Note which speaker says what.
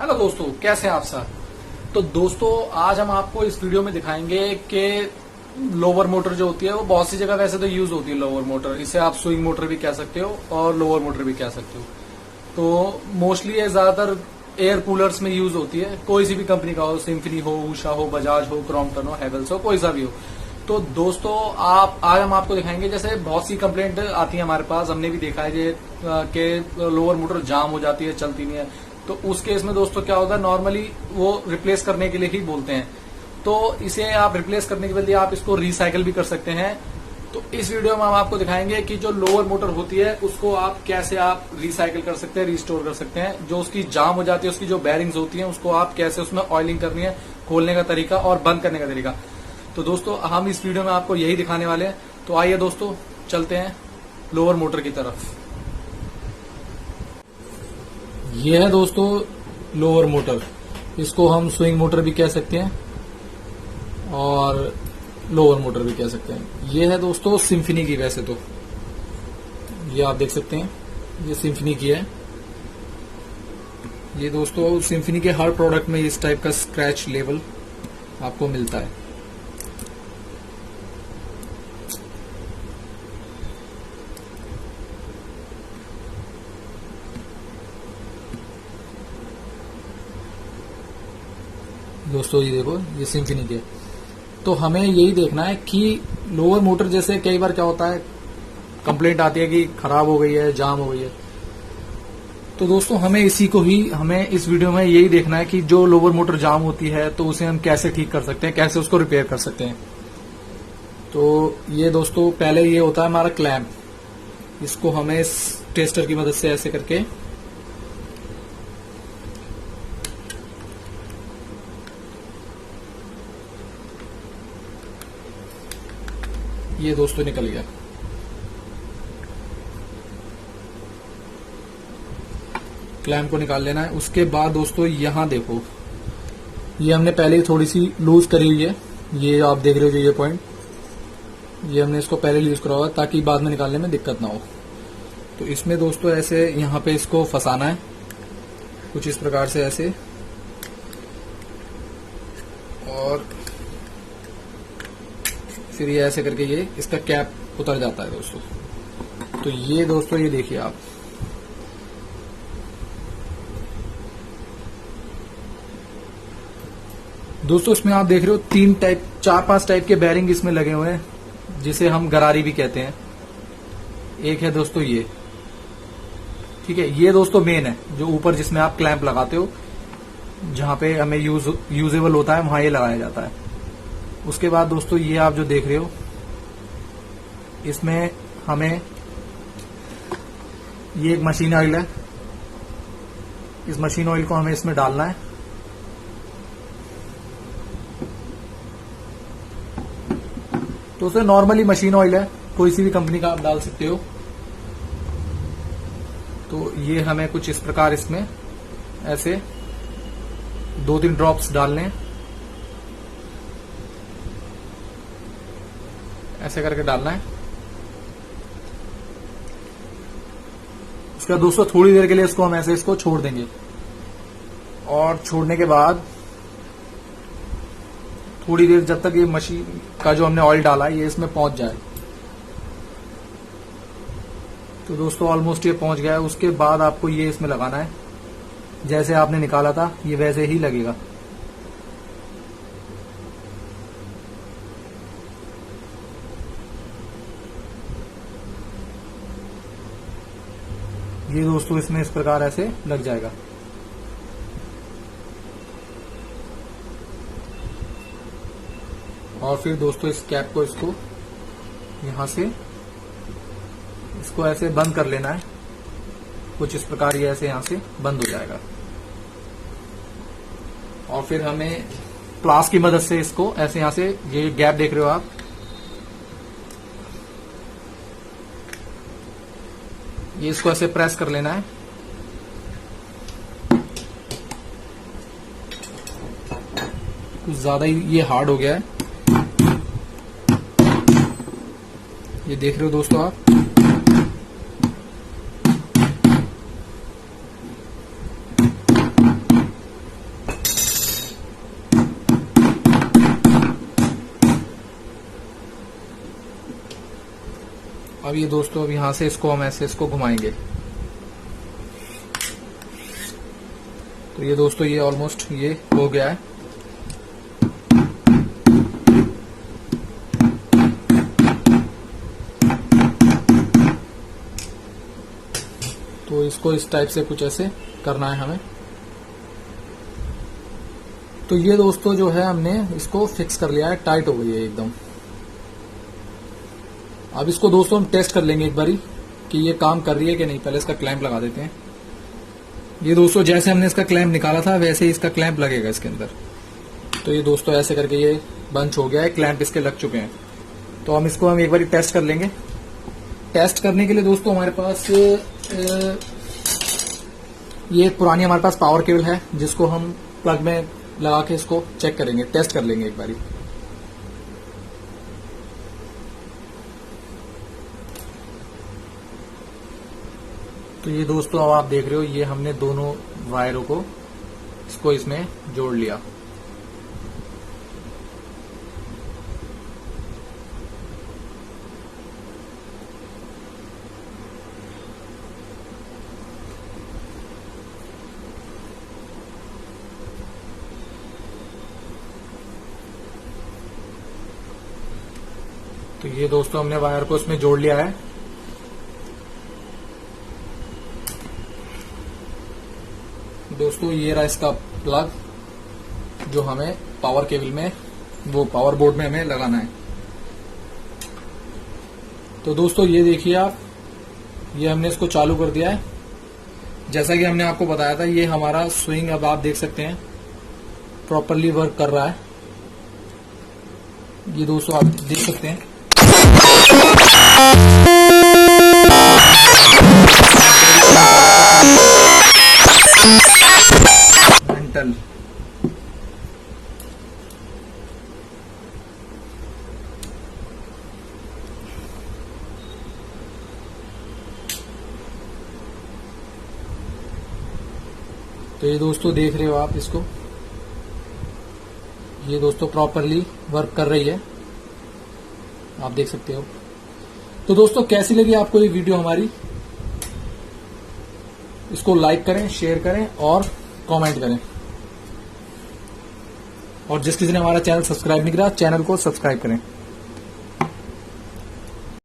Speaker 1: Hello दोस्तों, कैसे हैं आप सब। तो दोस्तों आज हम आपको इस वीडियो में दिखाएंगे कि लोअर मोटर जो होती है वो बहुत सी जगह वैसे तो यूज होती है। लोअर मोटर, इसे आप स्विंग मोटर भी कह सकते हो और लोअर मोटर भी कह सकते हो। तो मोस्टली ये ज्यादातर एयर कूलर्स में यूज होती है। कोई सी भी कंपनी का हो, सिम्फनी हो, उषा हो, बजाज हो, क्रॉम्पटन हो, हैवेल्स हो, कोई सा भी हो। तो दोस्तों आज हम आपको दिखाएंगे, जैसे बहुत सी कंप्लेंट आती है हमारे पास, हमने भी देखा है कि लोअर मोटर जाम हो जाती है, चलती नहीं है। तो उस केस में दोस्तों क्या होता है, नॉर्मली वो रिप्लेस करने के लिए ही बोलते हैं। तो इसे आप रिप्लेस करने के बदले आप इसको रिसाइकल भी कर सकते हैं। तो इस वीडियो में हम आपको दिखाएंगे कि जो लोअर मोटर होती है उसको आप कैसे रिसाइकल कर सकते हैं, रिस्टोर कर सकते हैं। जो उसकी जाम हो जाती है, उसकी जो बैरिंग्स होती हैं, उसको आप कैसे उसमें ऑयलिंग करनी है, खोलने का तरीका और बंद करने का तरीका। तो दोस्तों हम इस वीडियो में आपको यही दिखाने वाले हैं। तो आइए दोस्तों चलते हैं लोअर मोटर की तरफ। ये है दोस्तों लोअर मोटर, इसको हम स्विंग मोटर भी कह सकते हैं और लोअर मोटर भी कह सकते हैं। ये है दोस्तों सिम्फनी की, वैसे तो ये आप देख सकते हैं, ये सिम्फनी की है। ये दोस्तों सिम्फनी के हर प्रोडक्ट में इस टाइप का स्क्रैच लेवल आपको मिलता है। दोस्तों ये देखो, ये सिम्फनी के। तो हमें यही देखना है कि लोअर मोटर, जैसे कई बार क्या होता है, कंप्लेंट आती है कि खराब हो गई है, जाम हो गई है। तो दोस्तों हमें इस वीडियो में यही देखना है कि जो लोअर मोटर जाम होती है तो उसे हम कैसे ठीक कर सकते हैं, कैसे उसको रिपेयर कर सकते हैं। तो ये दोस्तों पहले ये होता है हमारा क्लैंप। इसको हमें इस टेस्टर की मदद से ऐसे करके ये दोस्तों निकल गया। क्लैंप को निकाल लेना है। उसके बाद दोस्तों यहां देखो, ये हमने पहले ही थोड़ी सी लूज करी हुई है। ये आप देख रहे हो जो ये पॉइंट, ये हमने इसको पहले लूज करा हुआ ताकि बाद में निकालने में दिक्कत ना हो। तो इसमें दोस्तों ऐसे यहां पे इसको फंसाना है कुछ इस प्रकार से ऐसे, और फिर ये ऐसे करके ये इसका कैप उतर जाता है दोस्तों। तो ये दोस्तों ये देखिए आप, दोस्तों इसमें आप देख रहे हो 4-5 टाइप के बैरिंग इसमें लगे हुए हैं, जिसे हम गरारी भी कहते हैं। एक है दोस्तों ये, ठीक है, ये दोस्तों मेन है, जो ऊपर जिसमें आप क्लैंप लगाते हो, जहां पे हमें यूजेबल होता है वहां ये लगाया जाता है। उसके बाद दोस्तों ये आप जो देख रहे हो, इसमें हमें ये एक मशीन ऑयल है। इस मशीन ऑयल को हमें इसमें डालना है। तो उसे नॉर्मली मशीन ऑयल है, कोई सी भी कंपनी का आप डाल सकते हो। तो ये हमें कुछ इस प्रकार इसमें ऐसे 2-3 ड्रॉप्स डालने हैं, ऐसे करके डालना है। उसके बाद दोस्तों थोड़ी देर के लिए इसको हम ऐसे इसको छोड़ देंगे, और छोड़ने के बाद थोड़ी देर, जब तक ये मशीन का जो हमने ऑयल डाला है ये इसमें पहुंच जाए। तो दोस्तों ऑलमोस्ट ये पहुंच गया है। उसके बाद आपको ये इसमें लगाना है, जैसे आपने निकाला था ये वैसे ही लगेगा। ये दोस्तों इसमें इस प्रकार ऐसे लग जाएगा। और फिर दोस्तों इस कैप को, इसको यहां से इसको ऐसे बंद कर लेना है कुछ इस प्रकार। ये ऐसे यहां से बंद हो जाएगा। और फिर हमें प्लास की मदद से इसको ऐसे यहां से, ये गैप देख रहे हो आप, ये इसको ऐसे प्रेस कर लेना है। कुछ ज्यादा ही ये हार्ड हो गया है, ये देख रहे हो दोस्तों आप। अब ये दोस्तों अब यहां से इसको हम ऐसे इसको घुमाएंगे। तो ये दोस्तों ये ऑलमोस्ट ये हो गया है। तो इसको इस टाइप से कुछ ऐसे करना है हमें। तो ये दोस्तों जो है हमने इसको फिक्स कर लिया है, टाइट हो गई है एकदम। अब इसको दोस्तों हम टेस्ट कर लेंगे एक बारी कि ये काम कर रही है कि नहीं। पहले इसका क्लैंप लगा देते हैं। ये दोस्तों जैसे हमने इसका क्लैंप निकाला था वैसे ही इसका क्लैंप लगेगा इसके अंदर। तो ये दोस्तों ऐसे करके ये बंच हो गया है, क्लैंप इसके लग चुके हैं। तो हम इसको एक बारी टेस्ट कर लेंगे। टेस्ट करने के लिए दोस्तों हमारे पास ये एक पुरानी हमारे पास पावर केबल है जिसको हम प्लग में लगा के इसको चेक करेंगे, टेस्ट कर लेंगे एक बारी। तो ये दोस्तों अब आप देख रहे हो ये हमने दोनों वायरों को इसको इसमें जोड़ लिया। तो ये दोस्तों हमने वायर को इसमें जोड़ लिया है। दोस्तों ये रहा इसका प्लग जो हमें पावर केबल में वो पावर बोर्ड में हमें लगाना है। तो दोस्तों ये देखिए आप, ये हमने इसको चालू कर दिया है। जैसा कि हमने आपको बताया था ये हमारा स्विंग अब आप देख सकते हैं प्रॉपरली वर्क कर रहा है। ये दोस्तों आप देख सकते हैं। मेंटल तो ये दोस्तों देख रहे हो आप इसको, ये दोस्तों प्रॉपरली वर्क कर रही है, आप देख सकते हो। तो दोस्तों कैसी लगी आपको ये वीडियो हमारी, इसको लाइक करें, शेयर करें और कमेंट करें। और जिस किसी ने हमारा चैनल सब्सक्राइब नहीं किया चैनल को सब्सक्राइब करें।